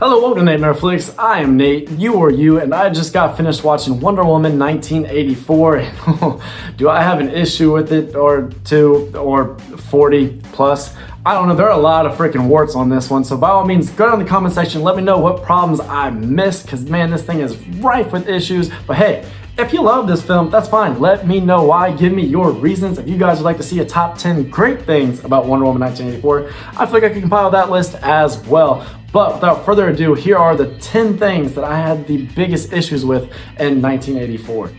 Hello, welcome to Netflix. I am Nate, you or you, and I just got finished watching Wonder Woman 1984. And do I have an issue with it, or two, or 40 plus? I don't know, there are a lot of freaking warts on this one, so by all means, go down in the comment section, let me know what problems I missed, because man, this thing is rife with issues. But hey, if you love this film, that's fine. Let me know why. Give me your reasons. If you guys would like to see a top 10 great things about Wonder Woman 1984, I feel like I can compile that list as well. But without further ado, here are the 10 things that I had the biggest issues with in 1984.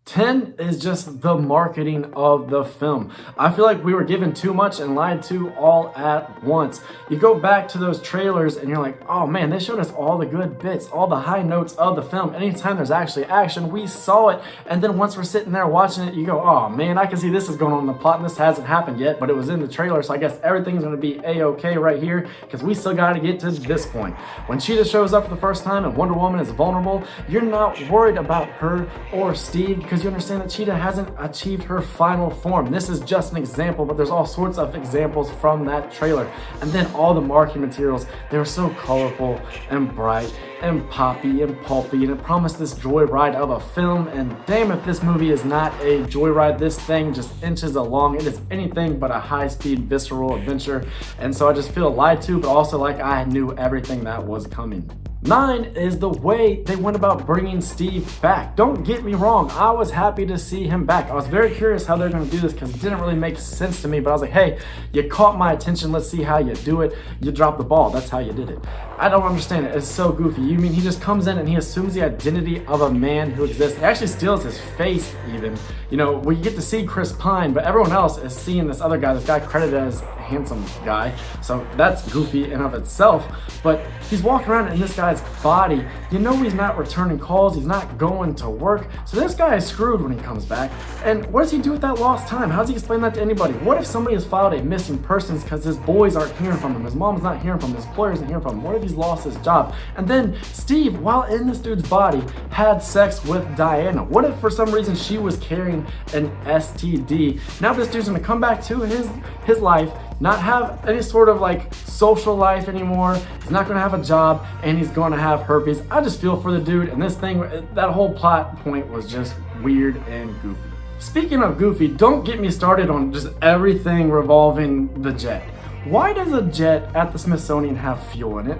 10 is just the marketing of the film. I feel like we were given too much and lied to all at once. You go back to those trailers and you're like, oh man, they showed us all the good bits, all the high notes of the film. Anytime there's actually action, we saw it. And then once we're sitting there watching it, you go, oh man, I can see this is going on in the plot and this hasn't happened yet, but it was in the trailer, so I guess everything's gonna be a-okay right here, because we still gotta get to this point. When Cheetah shows up for the first time and Wonder Woman is vulnerable, you're not worried about her or Steve, because you understand that Cheetah hasn't achieved her final form. This is just an example, but there's all sorts of examples from that trailer. And then all the marketing materials, they were so colorful and bright and poppy and pulpy, and it promised this joyride of a film, and damn if this movie is not a joyride. This thing just inches along. It is anything but a high-speed visceral adventure, and so I just feel lied to, but also like I knew everything that was coming. 9 is the way they went about bringing Steve back. Don't get me wrong, I was happy to see him back. I was very curious how they're gonna do this because it didn't really make sense to me, but I was like, hey, you caught my attention, let's see how you do it. You dropped the ball, that's how you did it. I don't understand it, it's so goofy. You mean he just comes in and he assumes the identity of a man who exists. He actually steals his face even. You know, we get to see Chris Pine, but everyone else is seeing this other guy, this guy credited as handsome guy. So that's goofy in of itself, but he's walking around in this guy's body. You know he's not returning calls, he's not going to work. So this guy is screwed when he comes back. And what does he do with that lost time? How does he explain that to anybody? What if somebody has filed a missing persons because his boys aren't hearing from him, his mom's not hearing from him, his employer isn't hearing from him? What if he's lost his job? And then Steve, while in this dude's body, had sex with Diana. What if for some reason she was carrying an STD? Now this dude's gonna come back to his life, not have any sort of like social life anymore. He's not gonna have a job and he's gonna have herpes. I just feel for the dude, and this thing, that whole plot point was just weird and goofy. Speaking of goofy, don't get me started on just everything revolving the jet. Why does a jet at the Smithsonian have fuel in it?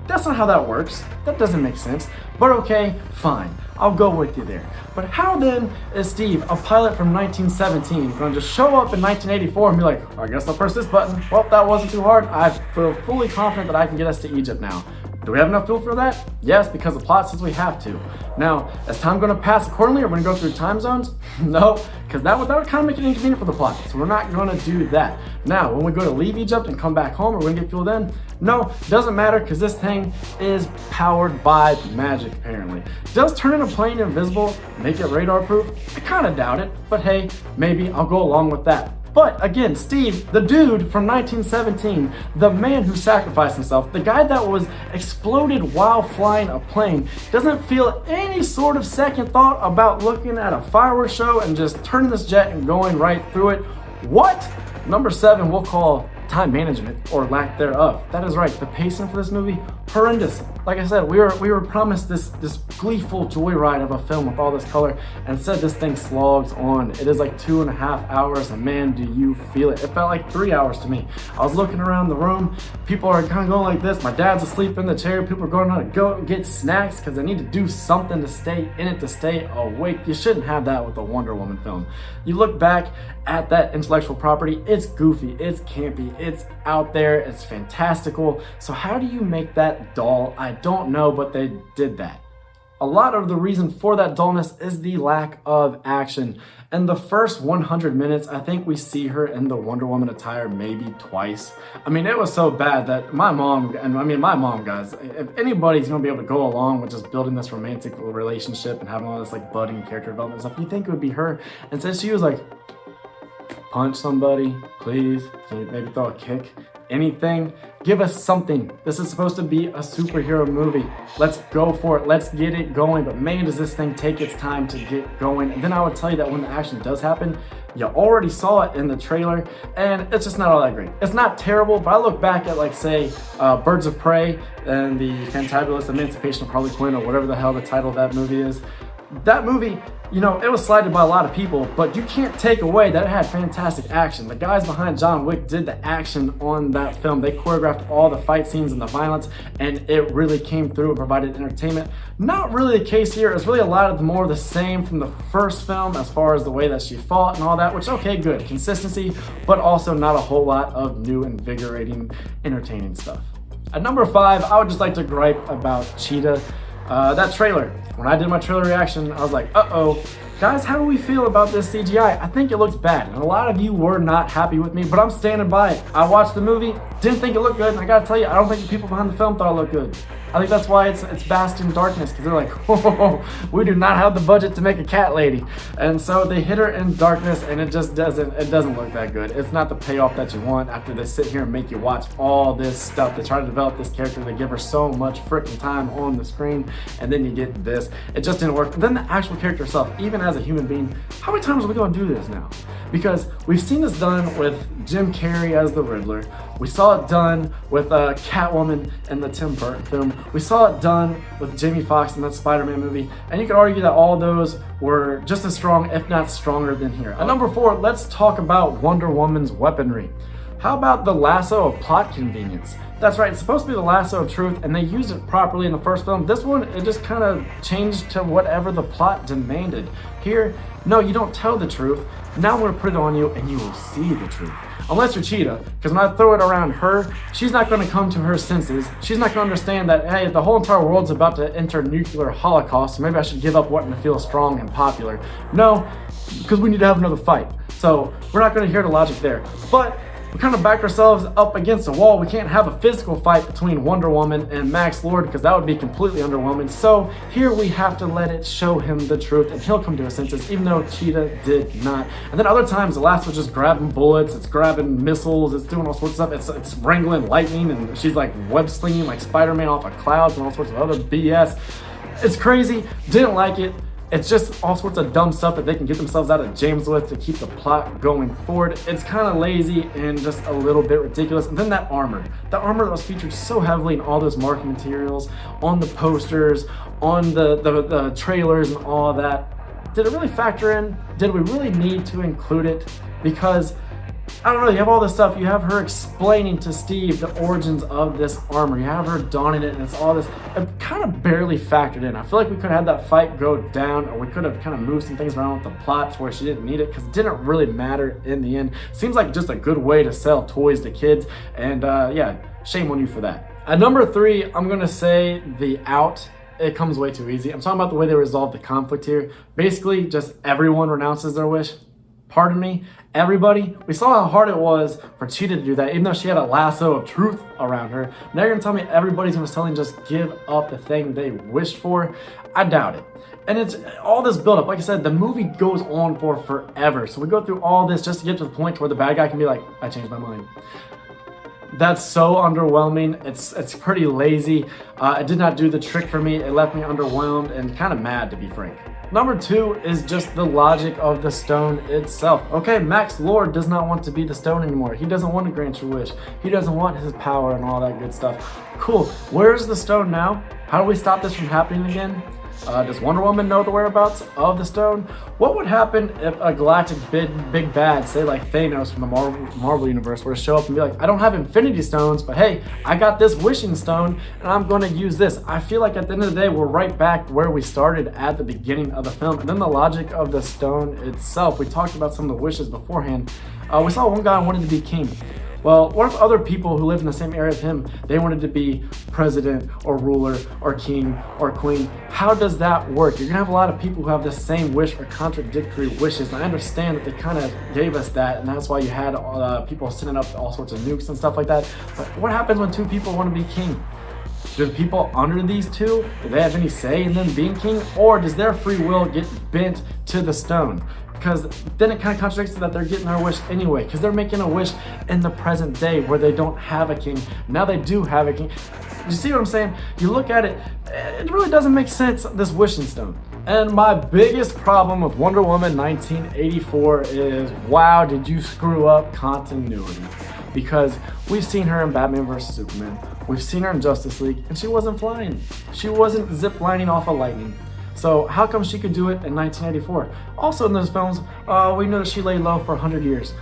That's not how that works. That doesn't make sense. But okay, fine. I'll go with you there. But how then is Steve, a pilot from 1917, going to just show up in 1984 and be like, I guess I'll press this button. Well, that wasn't too hard. I feel fully confident that I can get us to Egypt now. Do we have enough fuel for that? Yes, because the plot says we have to. Now, is time going to pass accordingly? Are we going to go through time zones? No, because that would kind of make it inconvenient for the plot. So we're not going to do that. Now, when we go to leave Egypt and come back home, are we going to get fuel then? No, doesn't matter, because this thing is powered by magic, apparently. Does turning a plane invisible make it radar proof? I kind of doubt it, but hey, maybe I'll go along with that. But again, Steve, the dude from 1917, the man who sacrificed himself, the guy that was exploded while flying a plane, doesn't feel any sort of second thought about looking at a fireworks show and just turning this jet and going right through it. What? Number 7, we'll call time management, or lack thereof. That is right, the pacing for this movie, horrendous. Like I said, we were promised this gleeful joyride of a film with all this color, and instead this thing slogs on. It is like 2.5 hours, and man, do you feel it. It felt like 3 hours to me. I was looking around the room, people are kind of going like this, my dad's asleep in the chair, people are going on to go and get snacks because they need to do something to stay in it, to stay awake. You shouldn't have that with a Wonder Woman film. You look back at that intellectual property, it's goofy, it's campy, it's out there, it's fantastical. So how do you make that dull? I don't know, but they did that. A lot of the reason for that dullness is the lack of action. In the first 100 minutes, I think we see her in the Wonder Woman attire maybe twice. I mean, it was so bad that my mom, guys, if anybody's gonna be able to go along with just building this romantic relationship and having all this like budding character development stuff, you think it would be her. And since she was like, punch somebody, please, can you maybe throw a kick? anything. Give us something. This is supposed to be a superhero movie. Let's go for it. Let's get it going. But man, does this thing take its time to get going. And then I would tell you that when the action does happen, you already saw it in the trailer, and it's just not all that great. It's not terrible, but I look back at, like, say, Birds of Prey and the Fantabulous Emancipation of Harley Quinn, or whatever the hell the title of that movie is. That movie, you know, it was slighted by a lot of people, but you can't take away that it had fantastic action. The guys behind John Wick did the action on that film. They choreographed all the fight scenes and the violence, and it really came through and provided entertainment. Not really the case here. It's really a lot of more of the same from the first film as far as the way that she fought and all that, which, okay, good. Consistency, but also not a whole lot of new, invigorating, entertaining stuff. At number 5, I would just like to gripe about Cheetah. That trailer. When I did my trailer reaction, I was like, uh-oh. Guys, how do we feel about this CGI? I think it looks bad, and a lot of you were not happy with me, but I'm standing by it. I watched the movie, didn't think it looked good, and I gotta tell you, I don't think the people behind the film thought it looked good. I think that's why it's basked in darkness, because they're like, oh, we do not have the budget to make a cat lady. And so they hit her in darkness, and it doesn't look that good. It's not the payoff that you want after they sit here and make you watch all this stuff. They try to develop this character, they give her so much freaking time on the screen, and then you get this. It just didn't work. But then the actual character herself, even as a human being, how many times are we gonna do this now? Because we've seen this done with Jim Carrey as the Riddler. We saw it done with Catwoman in the Tim Burton film. We saw it done with Jamie Foxx in that Spider-Man movie. And you could argue that all those were just as strong, if not stronger, than here. At number 4, let's talk about Wonder Woman's weaponry. How about the lasso of plot convenience? That's right, it's supposed to be the lasso of truth, and they used it properly in the first film. This one, it just kind of changed to whatever the plot demanded. Here, no, you don't tell the truth. Now I'm gonna put it on you, and you will see the truth. Unless you're Cheetah, because when I throw it around her, she's not gonna come to her senses. She's not gonna understand that, hey, the whole entire world's about to enter nuclear holocaust, so maybe I should give up wanting to feel strong and popular. No, because we need to have another fight. So we're not gonna hear the logic there. But we kind of backed ourselves up against a wall. We can't have a physical fight between Wonder Woman and Max Lord, because that would be completely underwhelming. So here we have to let it show him the truth, and he'll come to his senses, even though Cheetah did not. And then other times, the last was just grabbing bullets, it's grabbing missiles, it's doing all sorts of stuff. It's wrangling lightning, and she's like web slinging like Spider-Man off of clouds and all sorts of other BS. It's crazy. Didn't like it. It's just all sorts of dumb stuff that they can get themselves out of James with to keep the plot going forward. It's kind of lazy and just a little bit ridiculous. And then that armor that was featured so heavily in all those marketing materials, on the posters, on the trailers and all that. Did it really factor in? Did we really need to include it? Because I don't know, you have all this stuff, you have her explaining to Steve the origins of this armor, you have her donning it, and it's all this, it kind of barely factored in. I feel like we could have had that fight go down, or we could have kind of moved some things around with the plot to where she didn't need it, because it didn't really matter in the end. Seems like just a good way to sell toys to kids, and yeah, shame on you for that. At number 3, I'm gonna say the out. It comes way too easy. I'm talking about the way they resolved the conflict here. Basically, just everyone renounces their wish. Pardon me, everybody. We saw how hard it was for Cheetah to do that, even though she had a lasso of truth around her. Now you're gonna tell me everybody's gonna suddenly just give up the thing they wished for? I doubt it. And it's all this buildup. Like I said, the movie goes on for forever. So we go through all this just to get to the point where the bad guy can be like, I changed my mind. That's so underwhelming. It's pretty lazy. It did not do the trick for me. It left me underwhelmed and kind of mad, to be frank. Number 2 is just the logic of the stone itself. Okay, Max Lord does not want to be the stone anymore. He doesn't want to grant your wish. He doesn't want his power and all that good stuff. Cool. Where's the stone now? How do we stop this from happening again? Does Wonder Woman know the whereabouts of the stone? What would happen if a galactic big bad, say like Thanos from the Marvel universe, were to show up and be like, I don't have Infinity Stones, but hey, I got this wishing stone, and I'm going to use this. I feel like at the end of the day, we're right back where we started at the beginning of the film. And then the logic of the stone itself. We talked about some of the wishes beforehand. We saw one guy wanted to be king. Well, what if other people who lived in the same area as him, they wanted to be president or ruler or king or queen? How does that work? You're gonna have a lot of people who have the same wish or contradictory wishes. And I understand that they kind of gave us that, and that's why you had people sending up all sorts of nukes and stuff like that. But what happens when 2 people want to be king? Do the people under these two, do they have any say in them being king, or does their free will get bent to the stone? Because then it kind of contradicts that they're getting their wish anyway, because they're making a wish in the present day where they don't have a king. Now they do have a king. You see what I'm saying? You look at it, it really doesn't make sense, this wishing stone. And my biggest problem with Wonder Woman 1984 is, wow, did you screw up continuity? Because we've seen her in Batman vs. Superman, we've seen her in Justice League, and she wasn't flying. She wasn't zip-lining off of lightning. So how come she could do it in 1984? Also in those films, we know that she lay low for 100 years.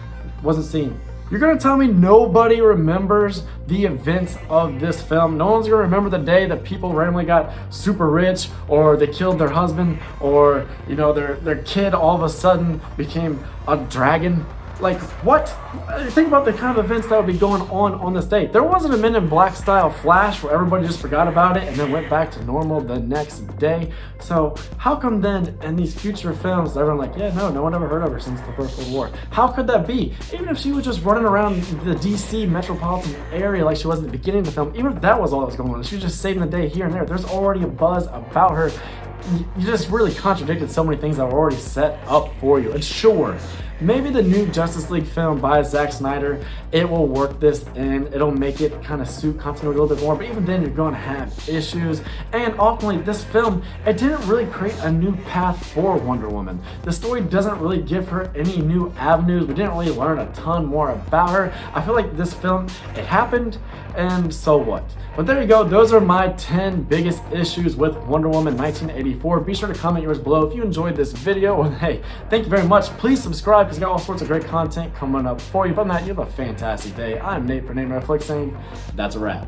Wasn't seen. You're gonna tell me nobody remembers the events of this film? No one's gonna remember the day that people randomly got super rich, or they killed their husband, or their kid all of a sudden became a dragon? Like, what? Think about the kind of events that would be going on this day. There wasn't a Men in Black style flash where everybody just forgot about it and then went back to normal the next day. So how come then in these future films everyone's like, yeah, no one ever heard of her since the First World War? How could that be? Even if she was just running around the DC metropolitan area like she was at the beginning of the film, even if that was all that was going on, she was just saving the day here and there, there's already a buzz about her. You just really contradicted so many things that were already set up for you. And sure, maybe the new Justice League film by Zack Snyder, it will work this in, it'll make it kind of suit continuity a little bit more, but even then you're going to have issues. And ultimately, this film, it didn't really create a new path for Wonder Woman. The story doesn't really give her any new avenues. We didn't really learn a ton more about her. I feel like this film, it happened, and so what? But there you go, those are my 10 biggest issues with Wonder Woman 1984. Be sure to comment yours below if you enjoyed this video. And hey, thank you very much. Please subscribe because I got all sorts of great content coming up for you. But other than that, you have a fantastic day. I'm Nate for Nate Netflix saying that's a wrap.